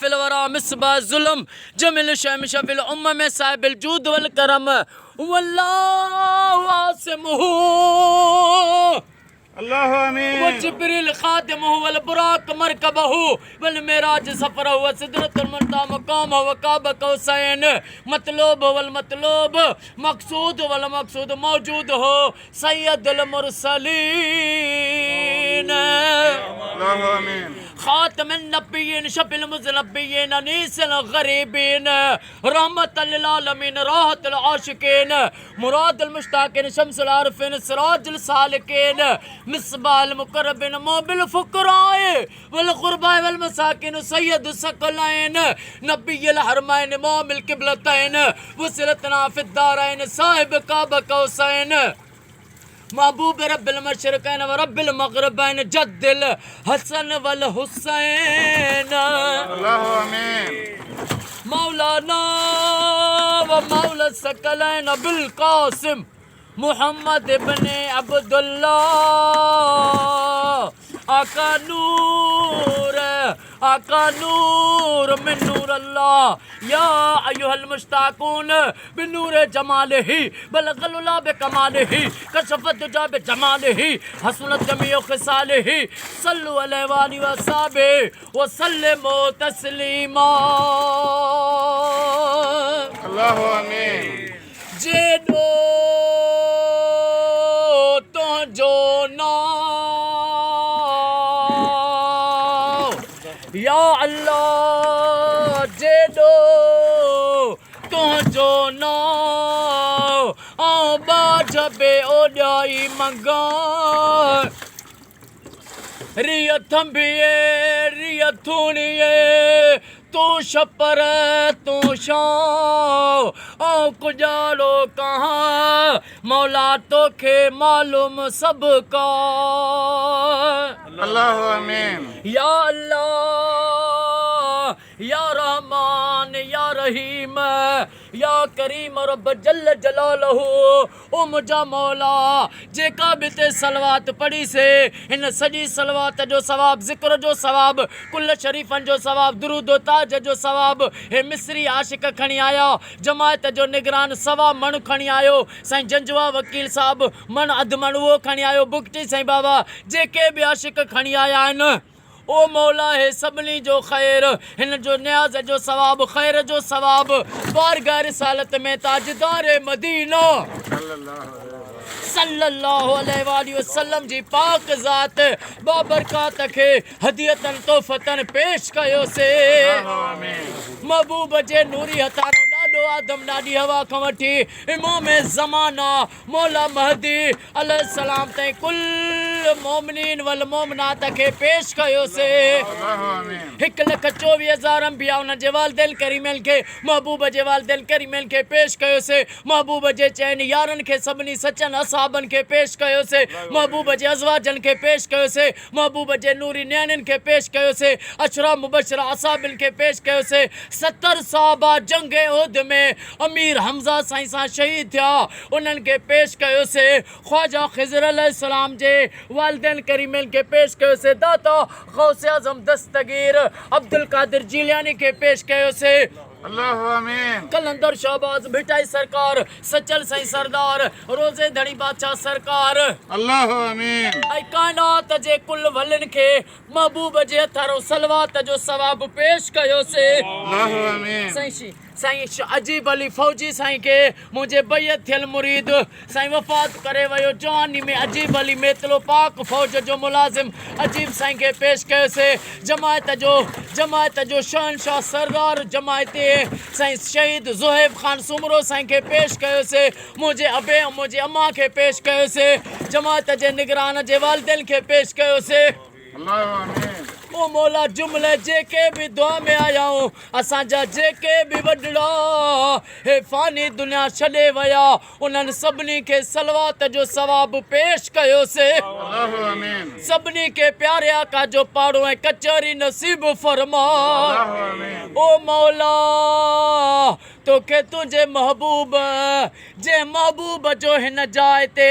Fill वरा मिसबा जुल्म जमिल शमशफिल उम्म साहिबिल जूद वल करम वल्लाहु आसिमुहु अल्लाहु आमीन। व जिब्रील खादिमुहु वल बुराक मरकबहु वल मेराज सफरहु व सिदरतुल मुंतहा मकामहु व काब कौसैन मतलूब वल मतलूब मकसूद वल मकसूद मौजूद हो सैयदुल मुरसलीन अल्लाहु आमीन। खातमुन नबिय्यीन शफीउल मुज़नबिय्यीन अनीसुल गरीबीन रहमतुल लिल आलमीन राहतुल आशिकीन मुरादुल मुश्ताकीन शम्सुल आरिफीन सिराजुल सालिकीन मिसबाल मुकर्रबिन मोबिल फुकराए वल गुरबाए वल मसाकिन सय्यदुस सकलैन नबियुल हरमैन इमामुल किबलतैन वसिलतना फिद दारैन साहिब काब कौसैन महबूब रब्बिल मशरिकैन व रब्बिल मग़रिबैन जद्दिल हसन वल हुसैन अल्लाहु आमीन। मौलाना व मौला सकलैन बिल कासिम मुहम्मद इब्ने अब्दुल्लाह आका नूर मिन नूर अल्लाह या अय्युहल मुश्ताकून बिनूर जमालिही बलगलुला बिकमालिही कशफत दुजा बिजमालिही हसनत जमीउ खिसालिही सल्लु अलैहि व आलिहि व अस्हाबिही व सल्लिमू तस्लीमा अल्लाहु आमीन। जेडो तो जो ना या अल्लाह जेडो तो जो ना बाजबे ओडाई मंगा रिया थंबिए रिया थूनिए तू छपर तू शां ओ कुजालो कहाँ मौला तोखे मालूम सबका अल्लाहु आमीन। या अल्लाह या रहमान या रहीम या करीम रब जल जलालहू ओ मुझा मौला जेका भी ते सलवात पढ़ी से इन सजी सलवात जो सवाब ज़िक्र जो सवाब कुल शरीफ़न जो सवाब दुरूद व ताज जो सवाब हे मिस्री आशिक खणी आया जमायत जो निगरान सवा मण खणी आयो साईं जंजवा वकील साहब मन अध मण उहो खणी आयो बुकटी साईं बाबा जेके भी आशिक खणी आया आहिनि ओ मौला है सबनी जो खैर हिन जो न्याज जो सवाब खैर जो सवाब बारगाह रिसालत में ताजदार मदीना सल्लल्लाहु अलैहि वसल्लम जी पाक ज़ात बाबरकात खे हदियतन तोहफ़तन पेश कयो से महबूब जे नूरी हथारो ॾाढो आदम ॾाढी हवा खां वठी इमाम ज़माना मौला महदी अलैहिस्सलाम ताईं कुल मोमिनीन वल मोमिनात खे पेश कयो से 1,24,000 अंबिया उन जे वालिदैन करीमन खे महबूब जे वालिदैन करीमन खे पेश कयो से महबूब जे चइनि यारनि खे सभिनी सचनि असहाबनि खे पेश कयो से महबूब जे अज़वाजनि खे पेश कयो से महबूब जे नूरी न्याणियुनि खे पेश कयो से अशरा मुबशरा असहाबिन खे पेश कयो से 70 सहाबा जंग उहद में अमीर हमज़ा साईं सां शहीद थिया उन्हनि खे पेश कयो से ख्वाजा ख़िज़र अलैहिस्सलाम जे वालिदैन करीमन के पेश कयो से दाता गौसे आज़म दस्तगीर अब्दुल कादिर जीलानी के पेश कयो से अल्लाहु आमीन। कलंदर शहबाज भिटाई सरकार सचल साईं सरदार रोज़े धड़ी बादशाह सरकार अल्लाहु आमीन। ऐं कायनात जे कुल वलिन खे महबूब जे हथारो सलवात जो सवाब पेश कयो से अल्लाहु आमीन। साईं अजीब अली फौजी साईं के मुझे बैयत थियल मुरीद साईं वफ़ात करे वयो जवानी में अजीब अली मेतलो पाक फौज जो मुलाजिम अजीब साईं के पेश कयो से जमायत जो शहनशाह सरदार जमायत साईं शहीद ज़ुहैब खान सुमरो साईं के पेश कयो से मुझे अबे मुझे अम्मा के पेश कयो से जमायत जे निगरान जे वालिदैन के पेश कयो से अल्लाहु आमीन। ओ मौला जुमले जेके भी दुआ में आया हूँ असांजा जेके भी वॾड़ा हे फ़ानी दुनिया छॾे विया उन्हनि सभिनी खे सलवात जो सवाब पेश कयो से अल्लाहु आमीन। सभिनी के प्यारे आका जो पाड़ो ऐं कचहरी नसीब फरमा अल्लाहु आमीन। ओ मौला तोखे तुंहिंजे महबूब जे महबूब जो हिन जाइ ते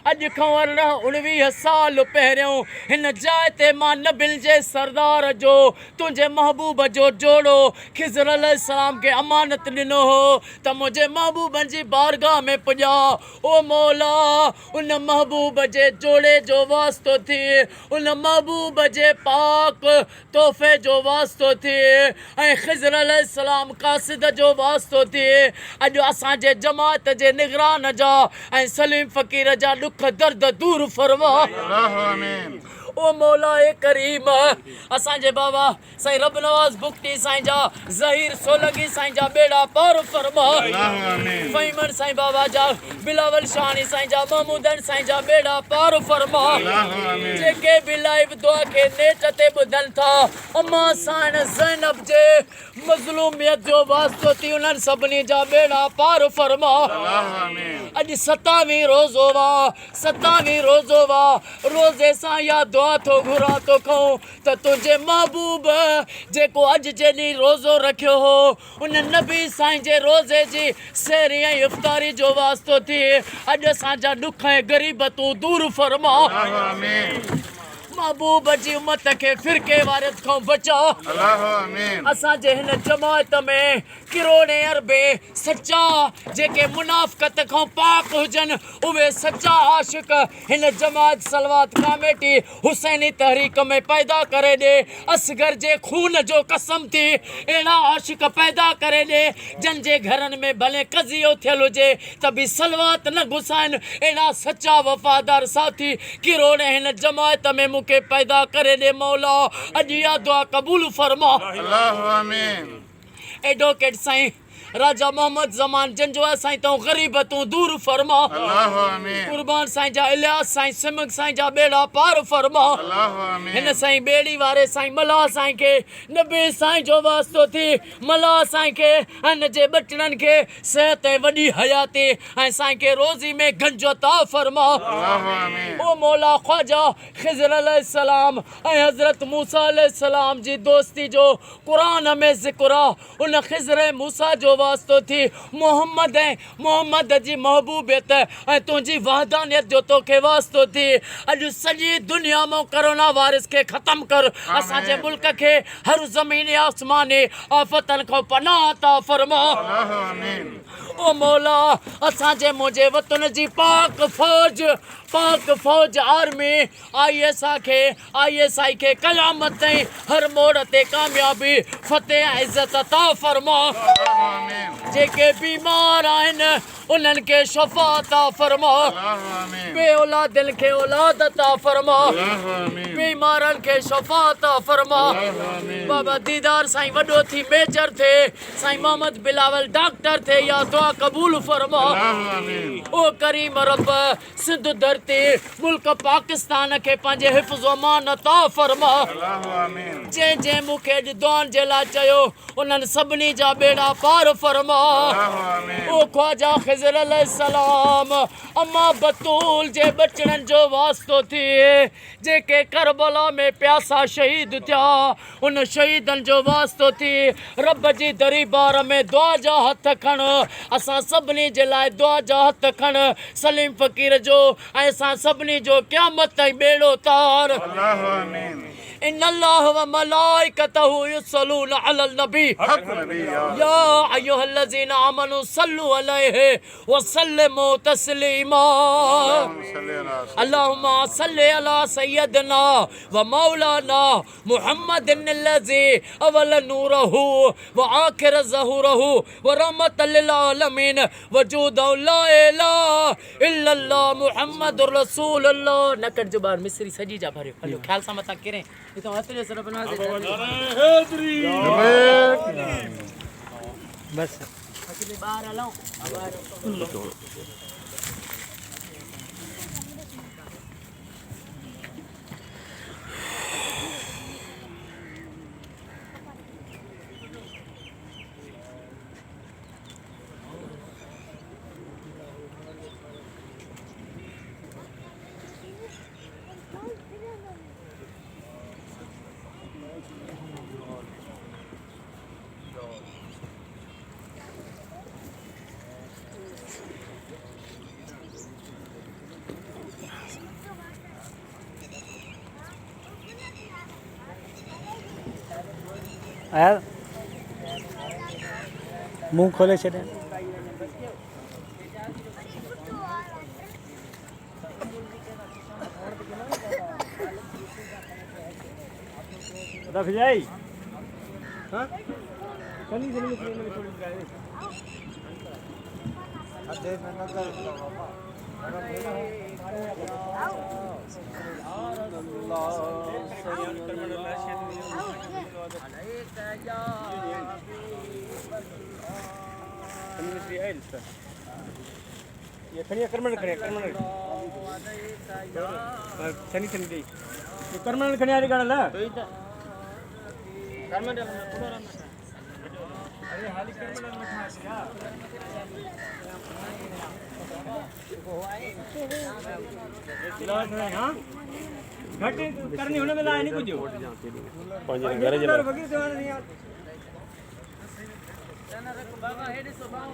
अॼु खां 19 साल पहिरियों हिन जाइ ते मां नबियुनि जे सरदार जो तुंहिंजे महबूब जो जोड़ो खिज़र अलैहिस्सलाम खे अमानत ॾिनो हो त मुंहिंजे महबूबनि जी बारगाह में पुॼा। ओ मौला उन महबूब जे जोड़े जो वास्तो थिए, उन महबूब जे पाक तोहफ़े जो वास्तो थिए ऐं खिज़र अलैहिस्सलाम कासिद जो वास्तो थिए। अॼु असांजे जमात जे निगरान जा ऐं सलीम फ़क़ीर जा ॾुख दर्द दूर फरमा। अल्लाहु आमीन। ओ मौला ए करीम असांजे बाबा साईं रब नवाज़ बुख्ती साईं जा ज़हीर सोलंगी साईं जा बेड़ा पार फरमा। अल्लाहु आमीन। फ़हीमन साईं बाबा जा बिलावल शानी साईं जा महमूदन साईं जा बेड़ा पार फरमा। अल्लाहु आमीन। जेके बि लाइव दुआ खे नेट ते ॿुधनि था अम्मा साईं ज़ैनब जे मज़लूमियत जो वास्तो थी उन्हनि सभिनी जा बेड़ा पार फरमा। अल्लाहु आमीन। अॼु 27वीं रोज़ो वा 27वीं रोज़ो वा रोज़े सां या दुआ तो घुरा तो खाऊं त तुंहिंजे महबूब जेको अॼु जे ॾींहुं रोज़ो रखियो हो उन नबी साईं जे रोज़े जी सहरी ऐं इफ़्तारी जो वास्तो थिए। अॼु असांजा ॾुख ऐं ग़रीबतूं दूर फरमा। अल्लाहु आमीन। महबूब जी उम्मत खे फिरके वारियत खां बचा। अल्लाहु आमीन। असांजे हिन जमात में किरोड़े अरबे सच्चा जेके मुनाफ़क़त खां पाक हुजनि उहे सच्चा आशिक़ हिन जमात सलवात कमेटी हुसैनी तहरीक में पैदा करे ॾे। असगर जे खून जो कसम थी अहिड़ा आशिक़ पैदा करे ॾे जन जे घरनि में भले कज़ियो थियल हुजे त बि सलवात न घुसाइनि। अहिड़ा सच्चा वफ़ादार साथी किरोड़े हिन जमात में मूंखे पैदा करे ॾे मौला। अॼु इहा दुआ क़बूल फरमा। अल्लाहु आमीन। एडवोकेट साईं राजा मोहम्मद ज़मान जंजवा साईं तो ग़रीबतूं दूर फरमा। अल्लाहु आमीन। कुर्बान साईं जा इलियास साईं सिमक साईं जा बेड़ा पार फरमा। अल्लाहु आमीन। हिन साईं बेड़ी वारे साईं मल्हा साईं खे नबी साईं जो वास्तो थी मल्हा साईं खे हिन जे बचड़नि खे सेहत ऐं वॾी हयाती ऐं साईं खे रोज़ी में गंज अता फरमा। अल्लाहु आमीन। ओ मौला ख्वाजा खिज़र अलैहिस्सलाम ऐं हज़रत मूसा अलैहिस्सलाम जी दोस्ती जो क़ुरान में ज़िक्र आहे। उन खिज़र मूसा जो वास्तो थी मोहम्मद ऐं मोहम्मद जी महबूबियत ऐं तुंहिंजी वहदानियत जो तोखे वास्तो थी। अॼु सॼी दुनिया में कोरोना वायरस खे ख़तमु कर। असांजे मुल्क खे हर ज़मीनी आसमानी आफ़तनि खां पनाह अता फरमा। अल्लाहु आमीन। ओ मौला असांजे मुंहिंजे वतन जी पाक फ़ौज आर्मी ISI खे क़यामत ताईं हर मोड़ ते कामयाबी फ़तेह ऐं इज़त अता फरमा। अल्लाहु आमीन। जेके बीमार आहिनि उन्हनि खे शफ़ा अता फरमा। अल्लाहु आमीन। बे औलादनि खे औलाद अता फरमा। अल्लाहु आमीन। बीमारनि खे शफ़ा अता फरमा। अल्लाहु आमीन। बाबा दीदार साईं वॾो थी मेजर थे साईं मोहम्मद बिलावल डॉक्टर थे या दुआ क़बूल फरमा। अल्लाहु आमीन। ओ करीम रब सिंध धरती मुल्क पाकिस्तान खे पंहिंजे हिफ़्ज़ अमान अता फरमा। अल्लाहु आमीन। जंहिं मूंखे अॼु दुआनि जे लाइ चयो उन्हनि सभिनी जा बेड़ा पार फरमा। अल्लाहु आमीन। ओ ख्वाजा खिज़र अलैहिस्सलाम अम्मा बतूल जे बचड़नि जो वास्तो थिए जेके करबला में प्यासा शहीद थिया उन शहीदनि जो वास्तो थी रब जी दरबार में दुआ जा हथ खण। असां सभिनी जे लाइ दुआ जा हथ खण सलीम फ़क़ीर जो ऐं असां सभिनी जो क़यामत ताईं बेड़ो तार। अल्लाहु आमीन। इन्नल्लाह व मलाइकतहु युसल्लूना अलल नबी हक नबी या अय्युहल्लज़ीना आमनू सल्लु अलैहि व सल्लिमू तस्लीमा। अल्लाहुम्मा सल्लि अला सय्यदना व मौलाना मुहम्मदिन्नल्लज़ी अवल नूरहु व आखिर ज़हूरहु व रहमतल लिल आलमीन वजूदु ला इलाहा इल्लल्लाह मुहम्मदुर रसूलुल्लाह। नकट जुबान मिस्री सजी जा भरियो हलो ख्याल सां मता करें तो हथले सर बना दे बस अकेले बाहर हलाऊं आया मुंह खोले छॾे रख जाई हाँ चली चली चली थोड़ी ये खड़ी कर्मण करे कर्मण शनि शनि दे ये कर्मण खड़ी आ रही गाड़ा ला कर्मण अरे हाली कर्मण में खा दिया हां घट करनी होने में लाए नहीं कुछ पांच घर जला बगी देवाना नहीं यार बाबा हेडे सो बाऊ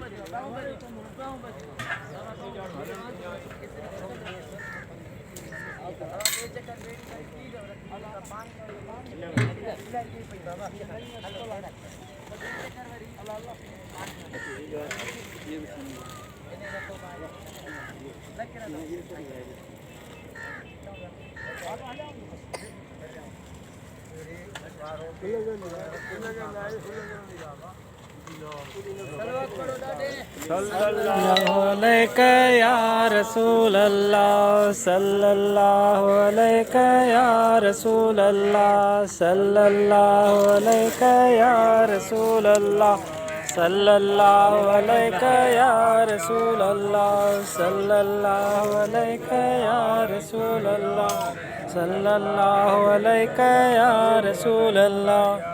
सल्लल्लाहु अलैका या रसूल अल्लाह सल्लल्लाहु अलैका या रसूल अल्लाह सल्लल्लाहु अलैका या रसूल अल्लाह सल्लल्लाहु अलैका या रसूल अल्लाह सल्लल्लाहु अलैका या रसूल अल्लाह सल्लल्लाहु अलैका या रसूल अल्लाह